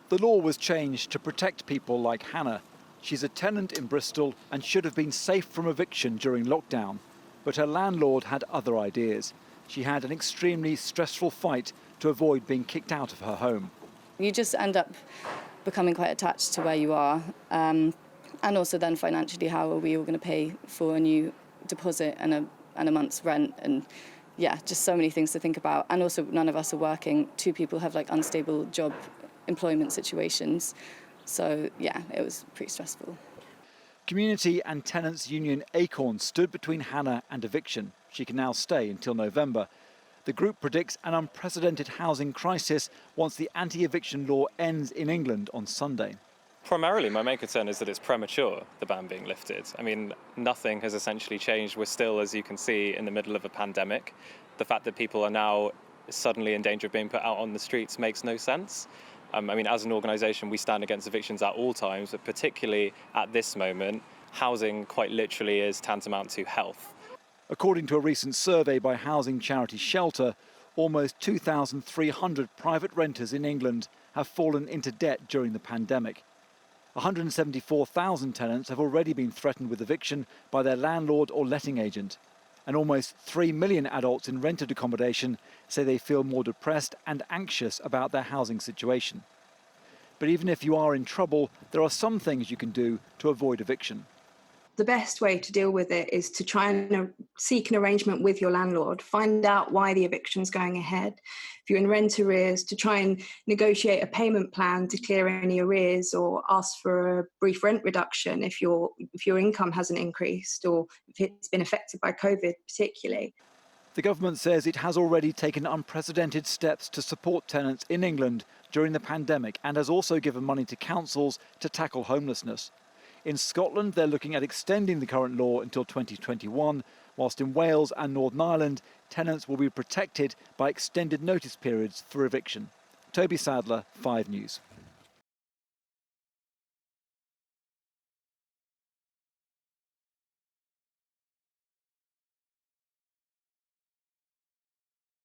The law was changed to protect people like Hannah. She's a tenant in Bristol and should have been safe from eviction during lockdown. But her landlord had other ideas. She had an extremely stressful fight to avoid being kicked out of her home. You just end up becoming quite attached to where you are. And also then financially, how are we all going to pay for a new deposit and a month's rent? And yeah, just so many things to think about. And also none of us are working. 2 people have like unstable job employment situations. So yeah, it was pretty stressful. Community and tenants union Acorn stood between Hannah and eviction. She can now stay until November. The group predicts an unprecedented housing crisis once the anti-eviction law ends in England on Sunday. Primarily, my main concern is that it's premature, the ban being lifted. I mean, nothing has essentially changed. We're still, as you can see, in the middle of a pandemic. The fact that people are now suddenly in danger of being put out on the streets makes no sense. I mean, as an organisation, we stand against evictions at all times, but particularly at this moment, housing quite literally is tantamount to health. According to a recent survey by housing charity Shelter, almost 2,300 private renters in England have fallen into debt during the pandemic. 174,000 tenants have already been threatened with eviction by their landlord or letting agent. And almost 3 million adults in rented accommodation say they feel more depressed and anxious about their housing situation. But even if you are in trouble, there are some things you can do to avoid eviction. The best way to deal with it is to try and seek an arrangement with your landlord, find out why the eviction's going ahead. If you're in rent arrears, to try and negotiate a payment plan to clear any arrears, or ask for a brief rent reduction if your income hasn't increased or if it's been affected by COVID particularly. The government says it has already taken unprecedented steps to support tenants in England during the pandemic and has also given money to councils to tackle homelessness. In Scotland, they're looking at extending the current law until 2021, whilst in Wales and Northern Ireland, tenants will be protected by extended notice periods for eviction. Toby Sadler, 5 News.